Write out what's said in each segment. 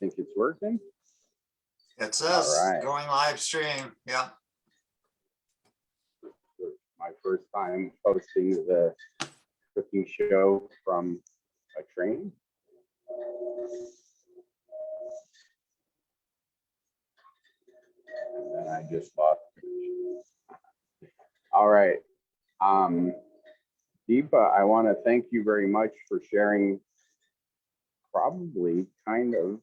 think it's working? It says All right. going live stream. Yeah. My first time hosting the cooking show from a train. And then I just lost. All right. Deepa, I want to thank you very much for sharing probably kind of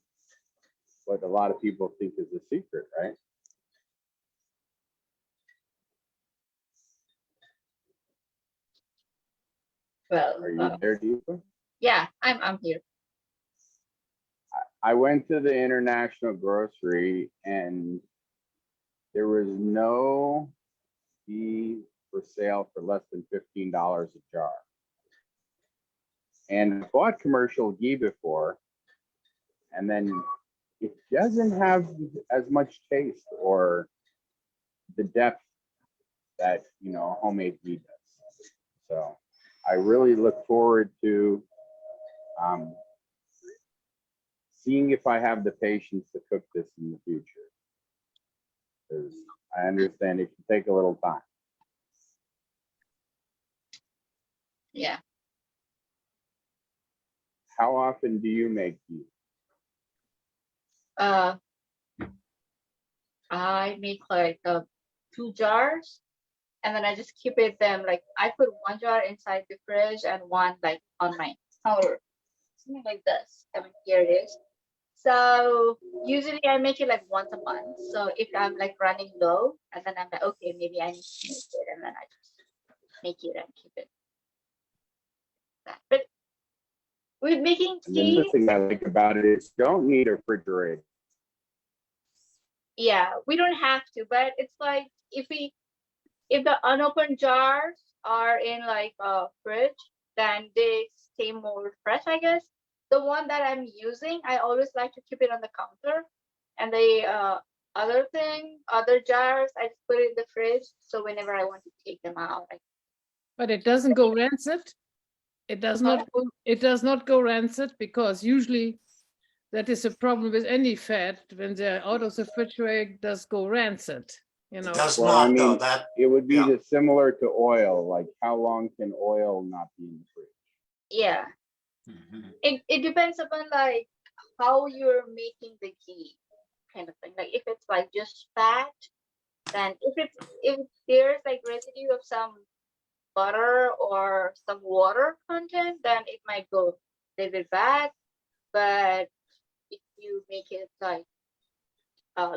what a lot of people think is a secret, right? Well, Are you there, Deepa? yeah, I'm here. I went to the international grocery and there was no ghee for sale for less than $15 a jar. And I bought commercial ghee before, and then it doesn't have as much taste or the depth that, you know, homemade ghee does. So I really look forward to seeing if I have the patience to cook this in the future, because I understand it can take a little time. Yeah. How often do you make ghee? I make like 2 jars, and then I just keep it them like I put 1 jar inside the fridge and 1 like on my counter, something like this. I mean, here it is. So usually I make it like once a month. So if I'm like running low, and then I'm like, okay, maybe I need to make it, and then I just make it and keep it. But with making And then tea, the thing I like about it is you don't need a refrigerator. yeah, we don't have to, but it's like if the unopened jars are in like a fridge, then they stay more fresh, I guess. The one that I'm using, I always like to keep it on the counter, and the other jars, I just put it in the fridge. So whenever I want to take them out, But it doesn't go rancid. It does not. It does not go rancid, because usually that is a problem with any fat. When they're out of the refrigerator, it does go rancid. You know. It does Well, not, I mean, though. That it would be yeah. similar to oil. Like, how long can oil not be in the fridge? yeah, Mhm. it depends upon like how you're making the ghee, kind of thing. Like if it's like just fat, then if there's like residue of some butter or some water content, then it might go a little bit bad. But if you make it like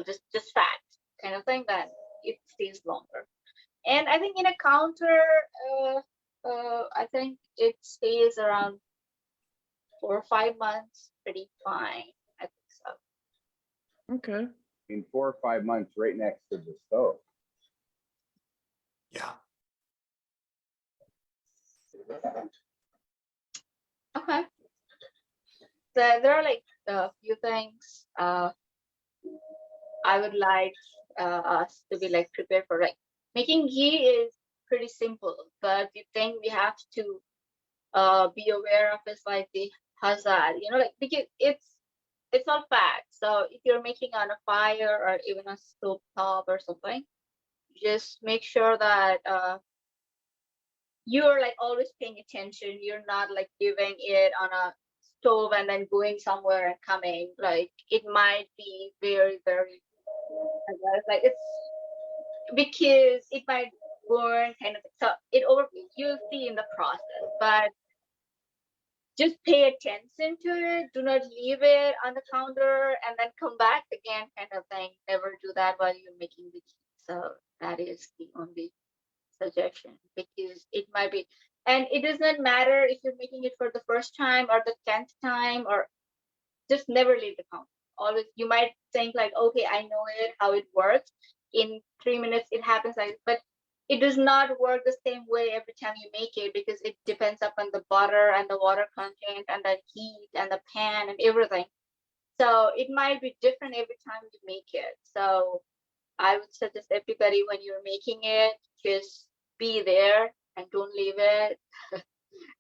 just fat kind of thing, then it stays longer. And I think in a counter, I think it stays around 4 or 5 months, pretty fine. I think so. Okay. In 4 or 5 months, right next to the stove. Yeah. Okay. So there are like a few things I would like us to be like prepared for. Like making ghee is pretty simple, but the thing we have to be aware of is like the hazard, you know, like because it's all fat. So if you're making on a fire or even a stove top or something, just make sure that you're like always paying attention. You're not like leaving it on a stove and then going somewhere and coming. Like it might be very, very, I guess, like it's because it might burn kind of, so you'll see in the process, but just pay attention to it. Do not leave it on the counter and then come back again, kind of thing. Never do that while you're making the ghee. So that is the only suggestion, because it might be, and it does not matter if you're making it for the first time or the 10th time, or just never leave the counter. Always, you might think like, okay, I know it, how it works. In 3 minutes, it happens like, but it does not work the same way every time you make it, because it depends upon the butter and the water content and the heat and the pan and everything. So it might be different every time you make it. So I would suggest everybody, when you're making it, just be there and don't leave it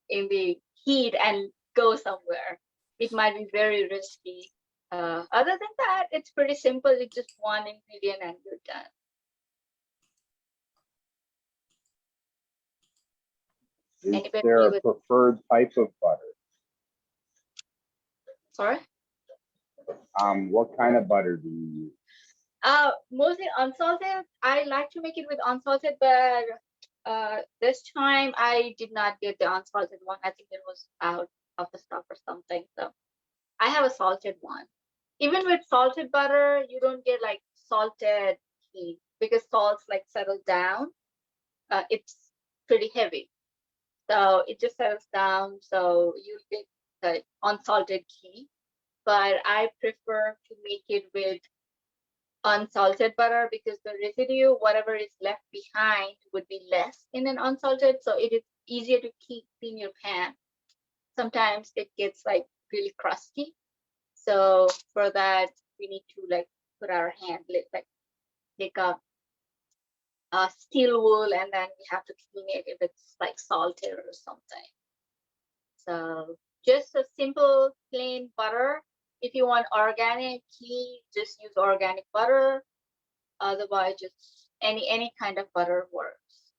in the heat and go somewhere. It might be very risky Other than that, it's pretty simple. It's just one ingredient and you're done. Is Anybody there a with- preferred type of butter? Sorry? What kind of butter do you use? Mostly unsalted. I like to make it with unsalted, but this time I did not get the unsalted one. I think it was out of the stock or something. So I have a salted one. Even with salted butter, you don't get like salted ghee because salts like settle down. It's pretty heavy. So it just settles down. So you get the unsalted ghee. But I prefer to make it with unsalted butter because the residue, whatever is left behind, would be less in an unsalted. So it is easier to keep in your pan. Sometimes it gets like really crusty. So for that, we need to like put our hand, like take a steel wool and then we have to clean it if it's like salted or something. So just a simple plain butter. If you want organic ghee, just use organic butter. Otherwise, just any kind of butter works.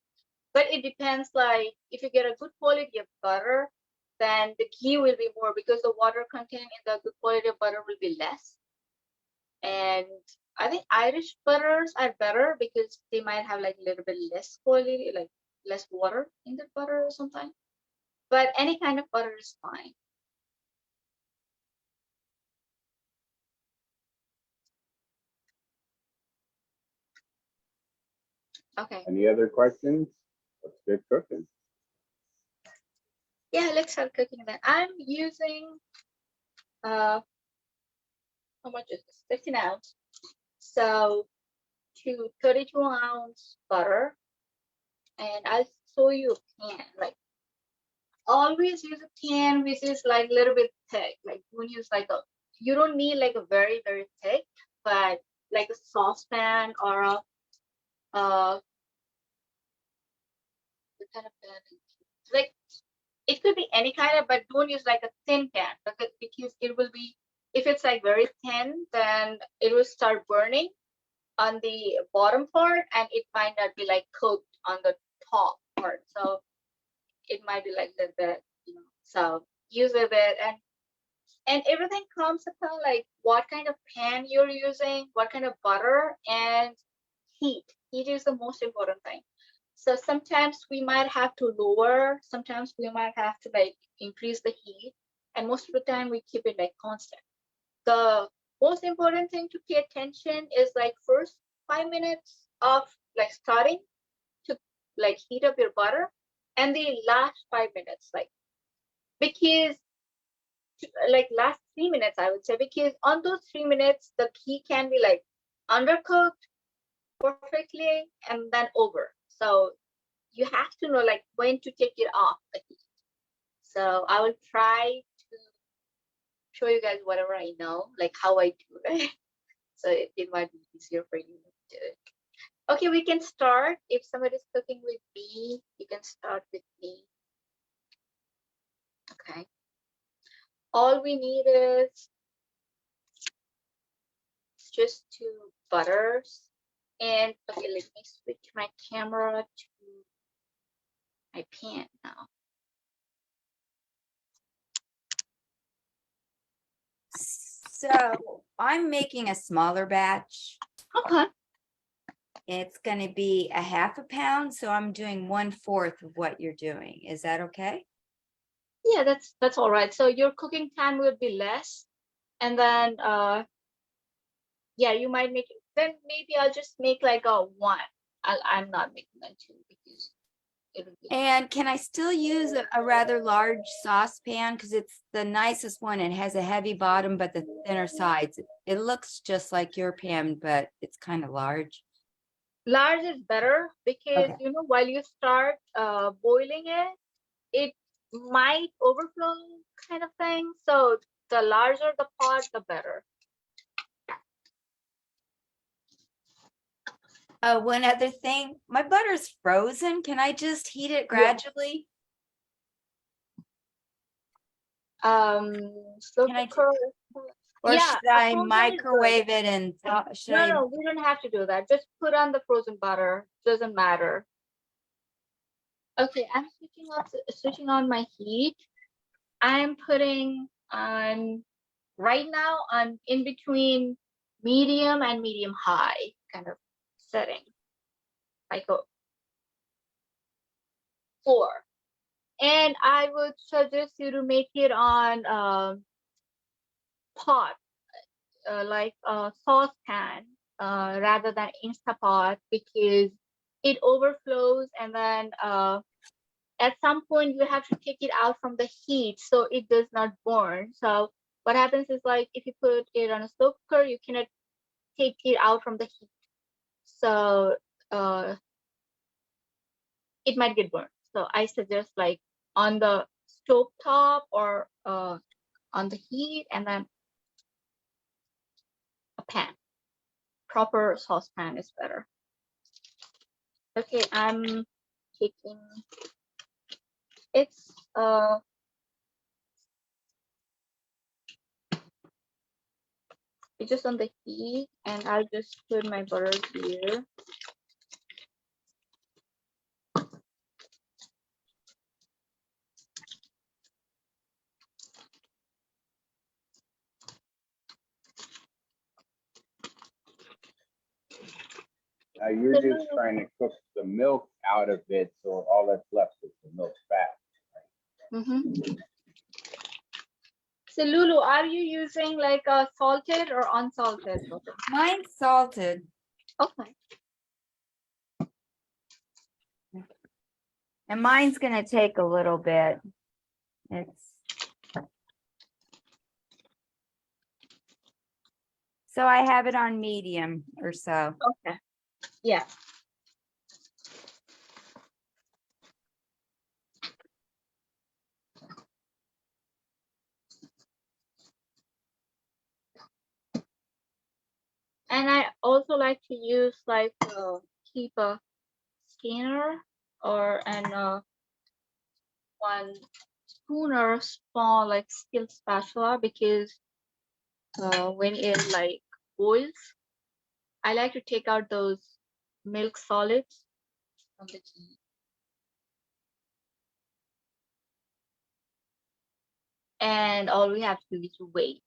But it depends, like if you get a good quality of butter, then the ghee will be more because the water content in the good quality of butter will be less. And I think Irish butters are better because they might have like a little bit less quality, like less water in the butter or something. But any kind of butter is fine. Okay. Any other questions? Let's get cooking. Yeah, let's start cooking then. I'm using how much is this? 15 ounce. So to 32-ounce butter, and I'll show you a pan. Like always use a pan which is like a little bit thick. Like don't use like a, you don't need like a very thick, but like a saucepan or a what kind of pan? Like it could be any kind of, but don't use like a thin pan because it will be, if it's like very thin, then it will start burning on the bottom part and it might not be like cooked on the top part. So it might be like that, you know. So use a bit, and everything comes upon like what kind of pan you're using, what kind of butter, and heat. Heat is the most important thing. So sometimes we might have to lower, sometimes we might have to like increase the heat, and most of the time we keep it like constant. The most important thing to pay attention is like first 5 minutes of like starting to like heat up your butter, and the last 5 minutes, like because like last 3 minutes I would say, because on those 3 minutes the ghee can be like undercooked perfectly and then over. So you have to know like when to take it off the heat. So I will try to show you guys whatever I know, like how I do it. So it might be easier for you to do it. Okay, we can start. If somebody's cooking with me, you can start with me. Okay. All we need is just 2 butters. And okay, let me switch my camera to my pan now. So I'm making a smaller batch. Okay. It's going to be a half a pound, so I'm doing 1/4 of what you're doing. Is that okay? Yeah, that's all right. So your cooking time will be less, and then yeah, you might make it. Then maybe I'll just make like a 1. I'm not making a 2 because it would be. And can I still use a rather large saucepan? Because it's the nicest one. It has a heavy bottom, but the thinner sides. It looks just like your pan, but it's kind of large. Large is better because Okay. you know while you start boiling it might overflow kind of thing. So the larger the pot, the better. One other thing, my butter's frozen. Can I just heat it Yeah. gradually? Slow Can I cooker. Or Yeah, should I frozen is good. microwave it and should I? No, we don't have to do that. Just put on the frozen butter. Doesn't matter. Okay, I'm switching on my heat. I'm putting on right now on in between medium and medium high kind of setting. Like a 4. And I would suggest you to make it on pot, like a saucepan, rather than Instapot, because it overflows, and then at some point you have to take it out from the heat so it does not burn. So what happens is, like, if you put it on a slow cooker, you cannot take it out from the heat. So it might get burned. So I suggest, like, on the stove top or on the heat, and then a pan. Proper saucepan is better. Okay, I'm taking it's just on the heat, and I'll just put my butter here. Now you're just trying to cook the milk out of it, so all that's left is the milk fat. Mm-hmm. So Lulu, are you using like a salted or unsalted butter? Mine's salted. Okay. And mine's gonna take a little bit. So I have it on medium or so. Okay. Yeah. And I also like to use like keep a skinner or one spooner small like steel spatula, because when it like boils, I like to take out those milk solids from the ghee. And all we have to do is wait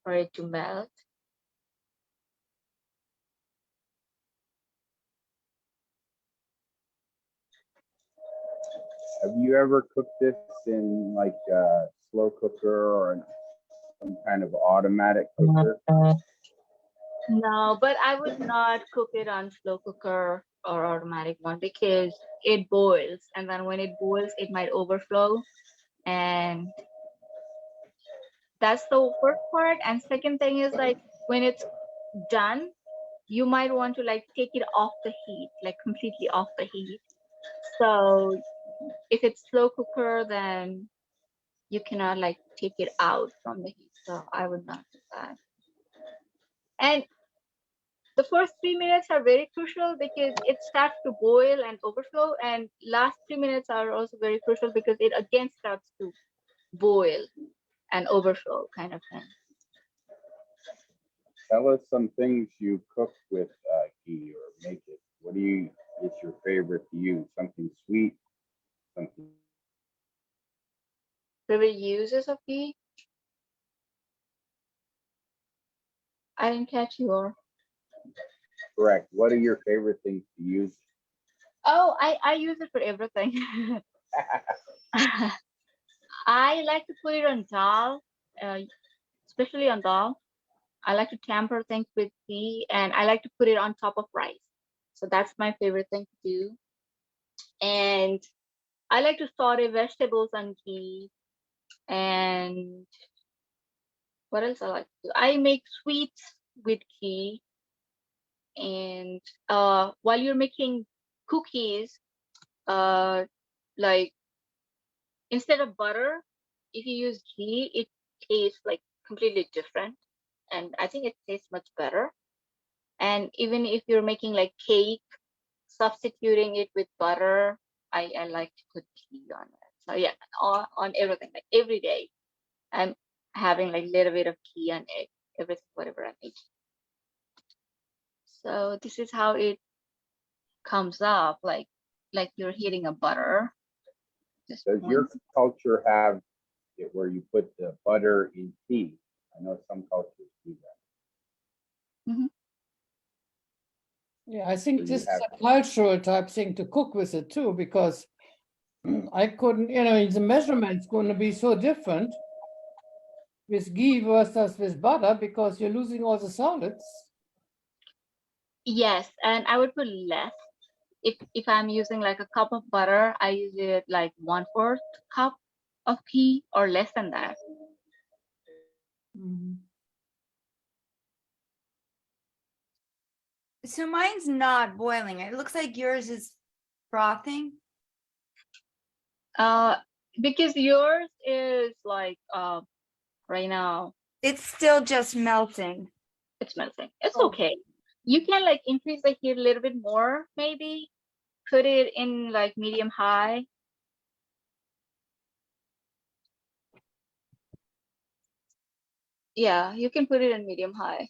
for it to melt. Have you ever cooked this in like a slow cooker or some kind of automatic cooker? No, but I would not cook it on slow cooker or automatic one, because it boils, and then when it boils, it might overflow, and that's the first part. And second thing is, like, when it's done, you might want to like take it off the heat, like completely off the heat. So if it's slow cooker, then you cannot like take it out from the heat. So I would not do that. And the first 3 minutes are very crucial because it starts to boil and overflow, and last 3 minutes are also very crucial because it again starts to boil and overflow kind of thing. Tell us some things you cook with ghee or make it. What is your favorite to use? Something sweet, something. Favorite uses of ghee? I didn't catch your. Correct. What are your favorite things to use? Oh, I use it for everything. I like to put it on dal, especially on dal. I like to tamper things with ghee, and I like to put it on top of rice. So that's my favorite thing to do. And I like to saute vegetables on ghee. And what else I like to do? I make sweets with ghee. And while you're making cookies, like instead of butter, if you use ghee, it tastes like completely different. And I think it tastes much better. And even if you're making like cake, substituting it with butter, I like to put ghee on it. So yeah, on everything, like every day, I'm having like little bit of ghee on it, everything, whatever I make. So this is how it comes up, like you're heating a butter. This Does your culture have it where you put the butter in tea? I know some cultures do that. Yeah, I think So you this is have- a cultural type thing to cook with it too, because I couldn't, the measurement's going to be so different with ghee versus with butter because you're losing all the solids. Yes, and I would put less. If I'm using like a cup of butter, I use it like 1/4 cup of ghee or less than that. So mine's not boiling. It looks like yours is frothing. Because yours is like right now It's still just melting. it's melting. It's Oh. okay. You can like increase the heat a little bit more, maybe. Put it in like medium high. Yeah, you can put it in medium high.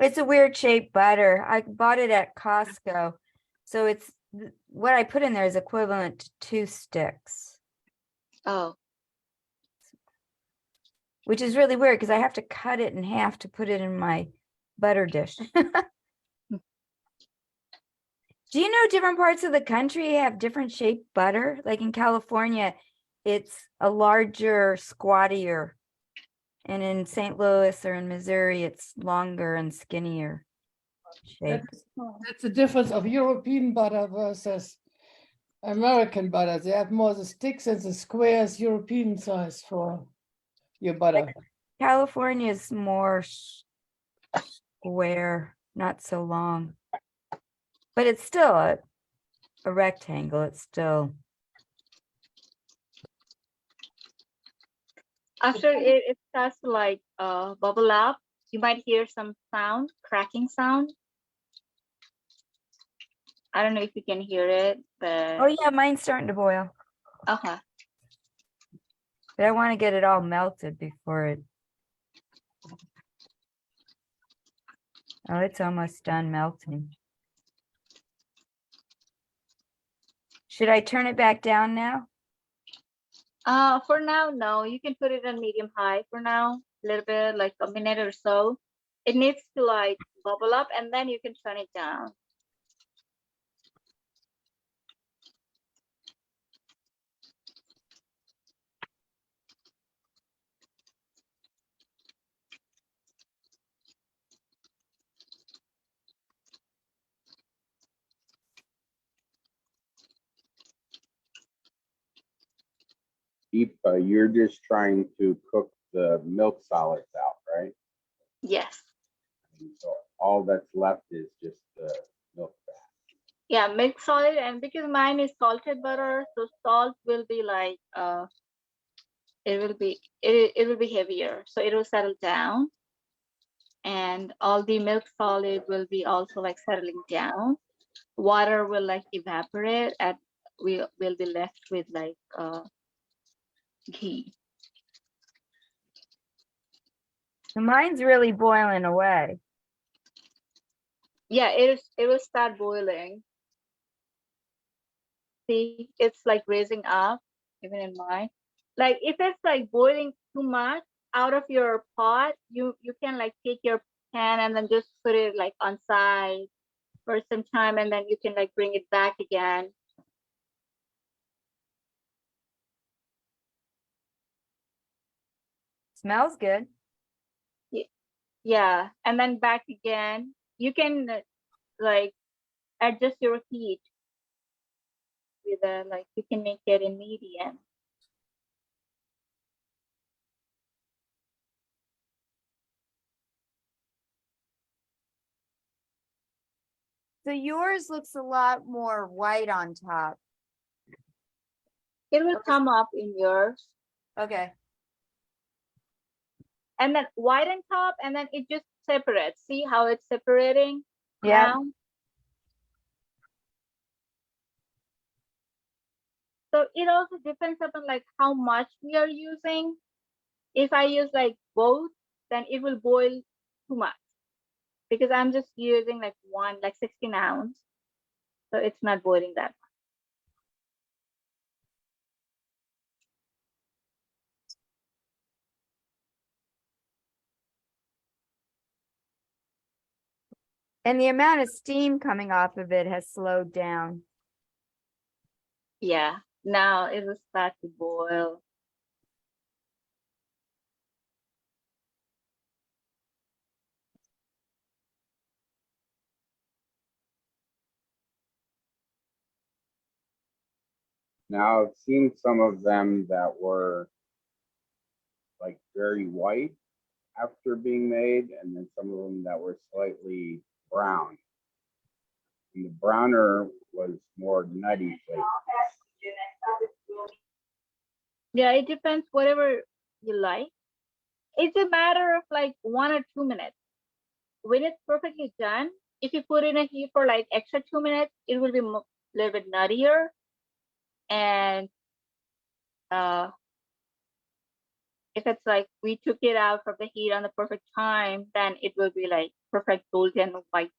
It's a weird shaped butter. I bought it at Costco. So it's what I put in there is equivalent to 2 sticks, Oh, which is really weird because I have to cut it in half to put it in my butter dish. Do you know different parts of the country have different shaped butter? Like in California, it's a larger, squattier. And in St. Louis or in Missouri, it's longer and skinnier shape. That's the difference of European butter versus American butter. They have more the sticks and the squares European size for your butter. California is more square, not so long. But it's still a rectangle. It's still. after it starts to like bubble up, you might hear some sound, cracking sound. I don't know if you can hear it, but Oh yeah, mine's starting to boil. okay. But I want to get it all melted before it. Oh, it's almost done melting. Should I turn it back down now? For now, no. You can put it on medium high for now, a little bit, like a minute or so. It needs to like bubble up, and then you can turn it down. Deepa, you're just trying to cook the milk solids out, right? Yes. And so all that's left is just the milk fat. Yeah, milk solid, and because mine is salted butter, so salt will be like it will be heavier, so it will settle down, and all the milk solid will be also like settling down. Water will like evaporate, and we will be left with like ghee. So mine's really boiling away. Yeah, it will start boiling. See, it's like raising up, even in mine. Like if it's like boiling too much out of your pot, you can like take your pan and then just put it like on side for some time, and then you can like bring it back again. Smells good. Yeah, and then back again. You can like adjust your heat with a like you can make it in medium. So yours looks a lot more white on top. It will come up in yours, Okay. and then white on top, and then it just separates. See how it's separating Yeah. now? So it also depends upon like how much we are using. If I use like both, then it will boil too much, because I'm just using like 16 ounce. So it's not boiling that much. And the amount of steam coming off of it has slowed down. Yeah, now it will start to boil. Now I've seen some of them that were like very white after being made, and then some of them that were slightly brown. And the browner was more nutty flavor. Yeah, it depends whatever you like. It's a matter of like 1 or 2 minutes. When it's perfectly done, if you put in a heat for like extra 2 minutes, it will be a little bit nuttier. And if it's like we took it out from the heat on the perfect time, then it will be like perfect golden white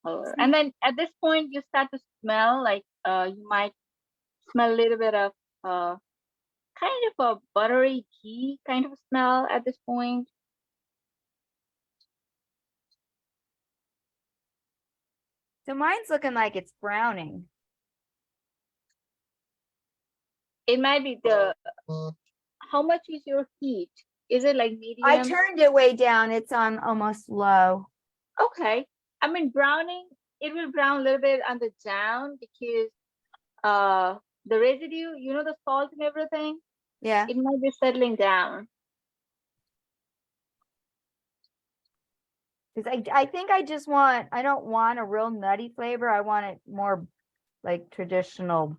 color. And then at this point, you start to smell like you might smell a little bit of kind of a buttery ghee kind of smell at this point. So mine's looking like it's browning. It might be the how much is your heat? Is it like medium? I turned it way down. It's on almost low. Okay. I mean, browning, it will brown a little bit on the down because the residue, you know, the salt and everything, Yeah. it might be settling down. Because I think I just want, I don't want a real nutty flavor. I want it more like traditional.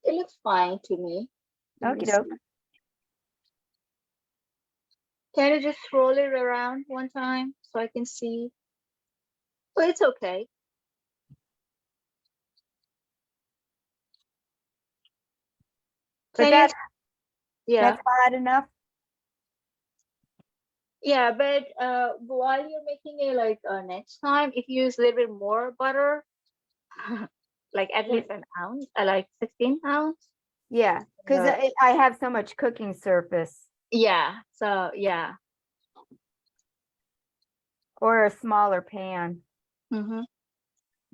It looks fine to me. Let me Okie doke. see. Can you just roll it around one time so I can see? Oh, it's okay. But Can you? that's, Yeah. that's hot enough. Yeah, but while you're making it like next time, if you use a little bit more butter, like at least an ounce, like 16 ounce. Yeah. Because I have so much cooking surface. Yeah. So yeah. Or a smaller pan. Mm-hmm.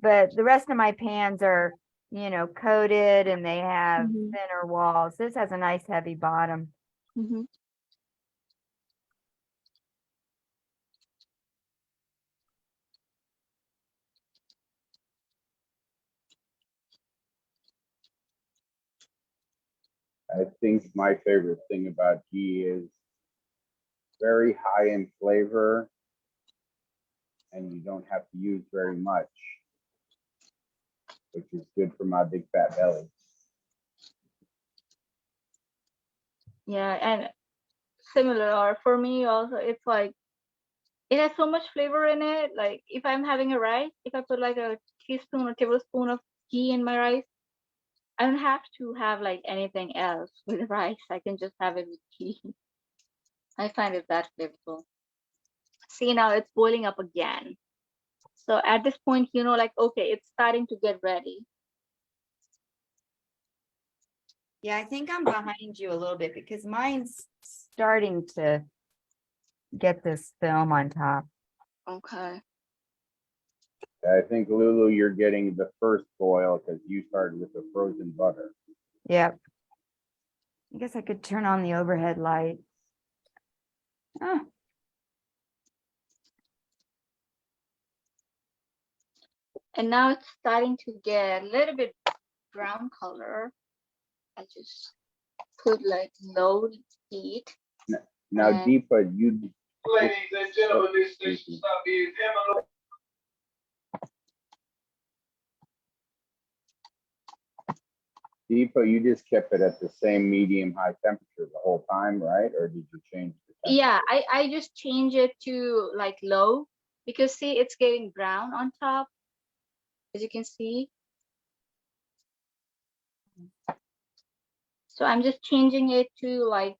But the rest of my pans are, you know, coated and they have Mhm. thinner walls. This has a nice heavy bottom. Mm-hmm. I think my favorite thing about ghee is very high in flavor, and you don't have to use very much, which is good for my big fat belly. Yeah, and similar, or for me also, it's like it has so much flavor in it. Like if I'm having a rice, if I put like a teaspoon or tablespoon of ghee in my rice, I don't have to have like anything else with rice. I can just have it with ghee. I find it that flavorful. See, now it's boiling up again. So at this point, you know, like, okay, it's starting to get ready. Yeah, I think I'm behind you a little bit because mine's starting to get this film on top. Okay. I think, Lulu, you're getting the first boil because you started with the frozen butter. Yep. I guess I could turn on the overhead light. Oh, And now it's starting to get a little bit brown color. I just put like low heat. Now, And- Deepa, you. Ladies and gentlemen, this Excuse station me. stop is Emma. Deepa, you just kept it at the same medium high temperature the whole time, right? Or did you change the temperature? Yeah, I just change it to like low because see, it's getting brown on top, as you can see. So I'm just changing it to like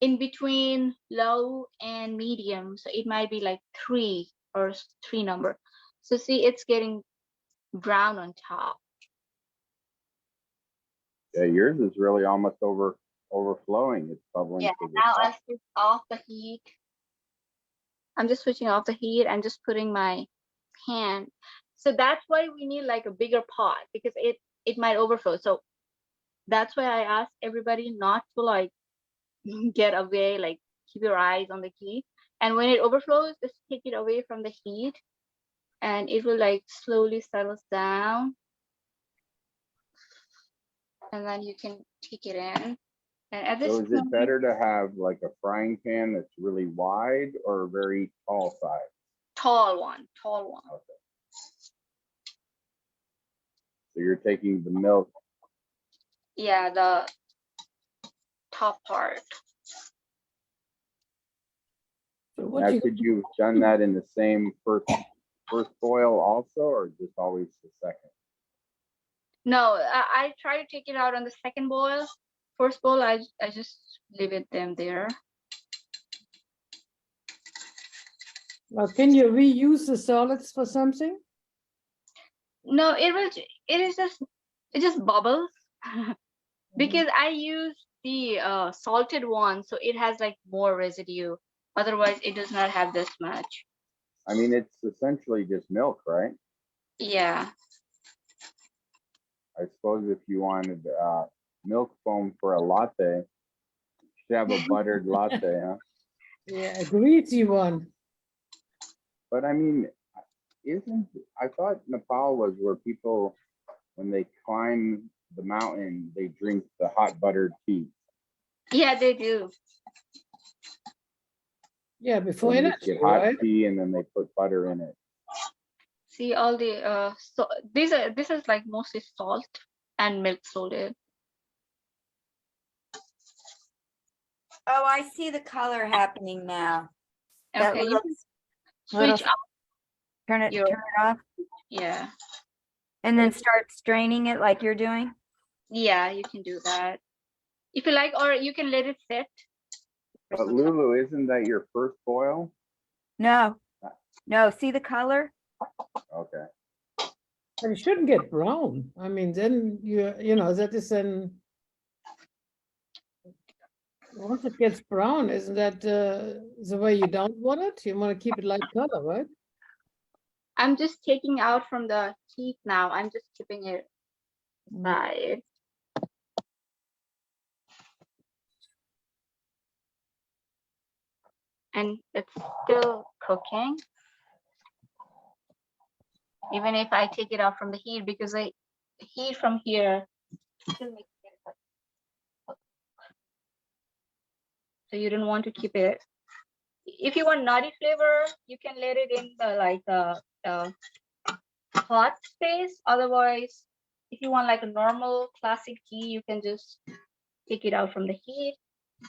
in between low and medium. So it might be like 3 or 3 number. So see, it's getting brown on top. Yeah, yours is really almost overflowing. It's bubbling Yeah, to the now I top. switch off the heat. I'm just switching off the heat and just putting my hand. So that's why we need like a bigger pot because it might overflow. So that's why I ask everybody not to like get away, like keep your eyes on the heat. And when it overflows, just take it away from the heat and it will like slowly settles down. And then you can take it in. And at this So is point, it better to have like a frying pan that's really wide or a very tall size? tall one. Okay. So you're taking the milk. Yeah, the top part. So Now, what you, could you have done that in the same first boil also, or just always the second? No, I try to take it out on the second boil. First boil, I just leave it them there. well, can you reuse the solids for something? No, it just bubbles because I use the salted one, so it has like more residue. Otherwise, it does not have this much. I mean, it's essentially just milk, right? Yeah. I suppose if you wanted milk foam for a latte, you should have a buttered latte, huh? Yeah, a greasy one. But I mean, I thought Nepal was where people, when they climb the mountain, they drink the hot buttered tea. Yeah, they do. Yeah, So before they energy, just get hot right? tea and then they put butter in it. See all the so this is like mostly salt and milk salted. Oh, I see the color happening now. That Okay, you little, can little, switch off. turn it your- off, Yeah. and then start straining it like you're doing. Yeah, you can do that. If you like, or you can let it sit. for But some time. Lulu, isn't that your first boil? No, no, see the color? Okay. But it shouldn't get brown. I mean, then you know, that is then. Once it gets brown, isn't that the way you don't want it? You want to keep it light color, right? I'm just taking out from the heat now. I'm just keeping it aside. And it's still cooking. Even if I take it out from the heat, because the heat from here still makes it cook. So you don't want to keep it. If you want nutty flavor, you can let it in the like hot space. Otherwise, if you want like a normal classic tea, you can just take it out from the heat.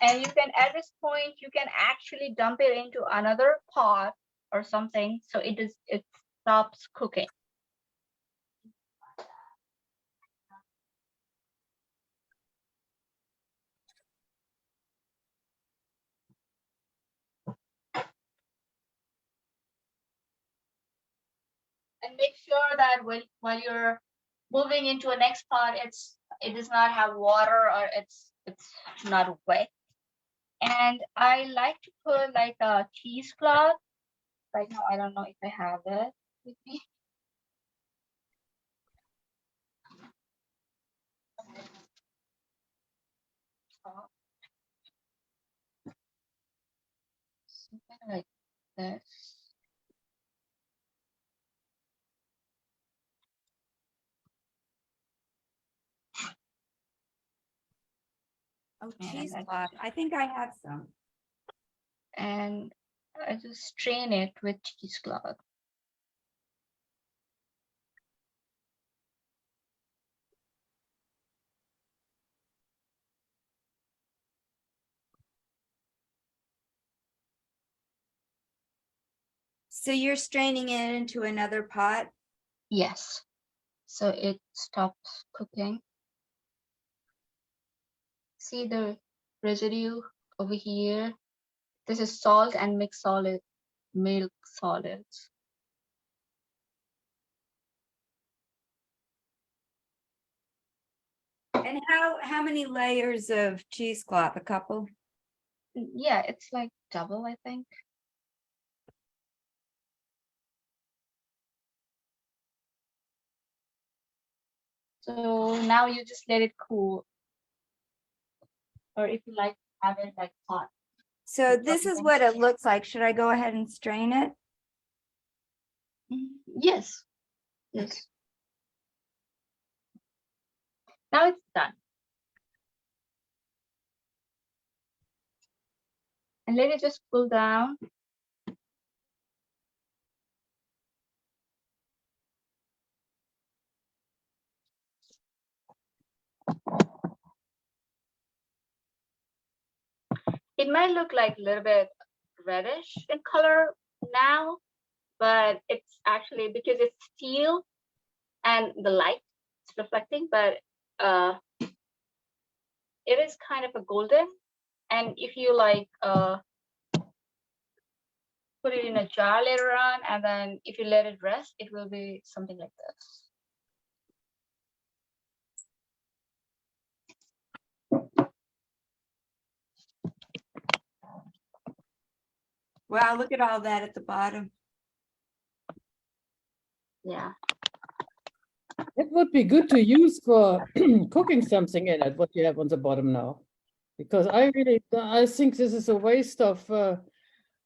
And you can, at this point, you can actually dump it into another pot or something. So it stops cooking. And make sure that while you're moving into a next pot, it does not have water or it's not wet. And I like to put like a cheesecloth. Right now, I don't know if I have it with me. Something like this. Oh, Yeah, cheesecloth. that's- I think I have some. and I just strain it with cheesecloth. So you're straining it into another pot? Yes. So it stops cooking. See the residue over here? This is salt and mixed solid milk solids. And how many layers of cheesecloth? A couple? Yeah, it's like double, I think. So now you just let it cool. Or if you like, have it like hot. So this is what it looks like. Should I go ahead and strain it? Yes. Yes. Now it's done. And let it just cool down. It might look like a little bit reddish in color now, but it's actually because it's steel and the light is reflecting, but it is kind of a golden. And if you like put it in a jar later on, and then if you let it rest, it will be something like this. Wow, look at all that at the bottom. Yeah. It would be good to use for cooking something in it, what you have on the bottom now. Because I think this is a waste of a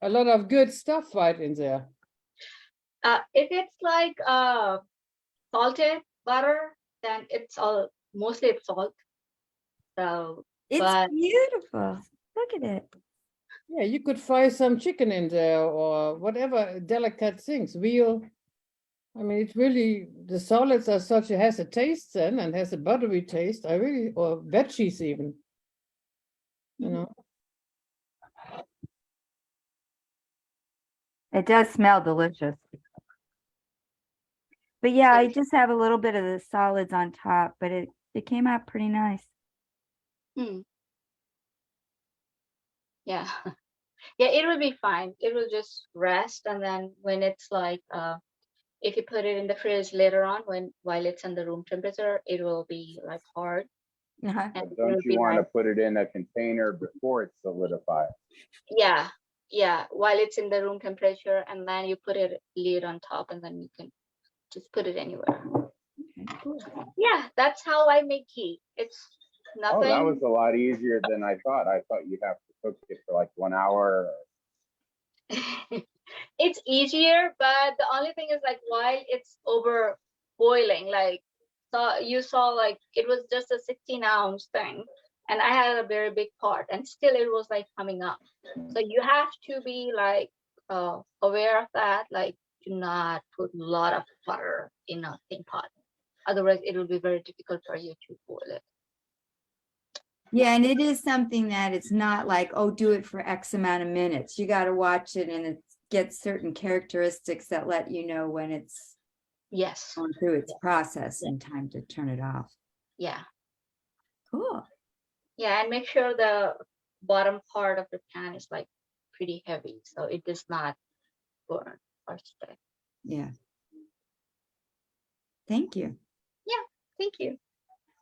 lot of good stuff right in there. If it's like salted butter, then it's all mostly it's salt. So, It's but beautiful. Look at it. Yeah, you could fry some chicken in there or whatever delicate things, veal. I mean, it's really, the solids are such, it has a taste then and has a buttery taste. Or veggies even, you know. It does smell delicious. But yeah, I just have a little bit of the solids on top, but it came out pretty nice. yeah. Yeah, it will be fine. It will just rest, and then when it's like if you put it in the fridge later on, while it's in the room temperature, it will be like hard. Uh-huh. And it Don't will you be want to nice. put it in a container before it's solidified? Yeah, while it's in the room temperature, and then you put it lid on top, and then you can just put it anywhere. Yeah, that's how I make ghee. It's Oh, nothing. that was a lot easier than I thought. I thought you'd have to cook it for like 1 hour. It's easier, but the only thing is like while it's over boiling, like you saw like it was just a 16-ounce thing, and I had a very big pot, and still it was like coming up. So you have to be like aware of that, like do not put a lot of butter in a thin pot. Otherwise, it will be very difficult for you to boil it. Yeah, and it is something that it's not like, oh, do it for X amount of minutes. You got to watch it, and it gets certain characteristics that let you know when it's Yes. going through its process and time to turn it off. Yeah. Cool. Yeah, and make sure the bottom part of the pan is like pretty heavy, so it does not burn or stick. Yeah. Thank you. Yeah, thank you.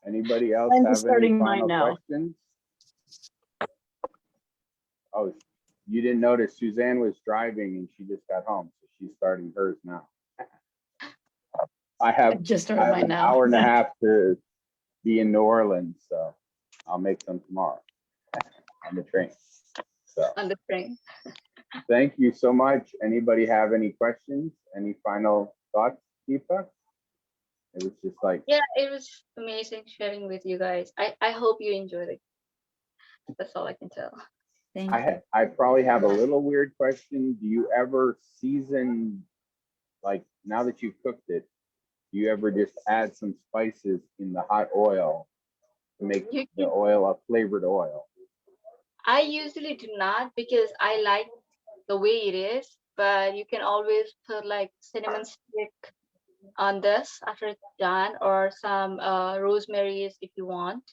Anybody else I'm have any starting mine final now. questions? Oh, you didn't notice Suzanne was driving and she just got home, so she's starting hers now. I have Just started mine an now. hour and a half to be in New Orleans, so I'll make some tomorrow on the train. So On the train. thank you so much. Anybody have any questions? Any final thoughts, Deepa? It was just like, Yeah, it was amazing sharing with you guys. I hope you enjoyed it. That's all I can tell. Thank you. I probably have a little weird question. Do you ever season, like now that you've cooked it, do you ever just add some spices in the hot oil to make You the can- oil a flavored oil? I usually do not because I like the way it is, but you can always put like cinnamon stick on this after it's done, or some rosemary's if you want,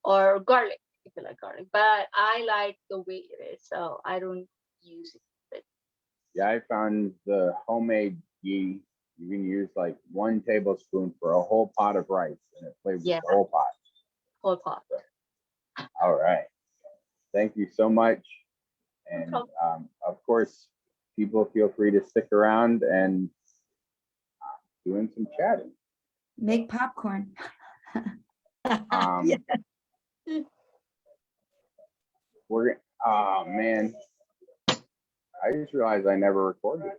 or garlic if you like garlic. But I like the way it is, so I don't use it. Yeah, I found the homemade ghee. You can use like 1 tablespoon for a whole pot of rice, and it flavors Yeah. the whole pot. Whole pot. All right. Thank you so much. And of course, people feel free to stick around and doing some chatting. Make popcorn. Um, oh man, I just realized I never recorded.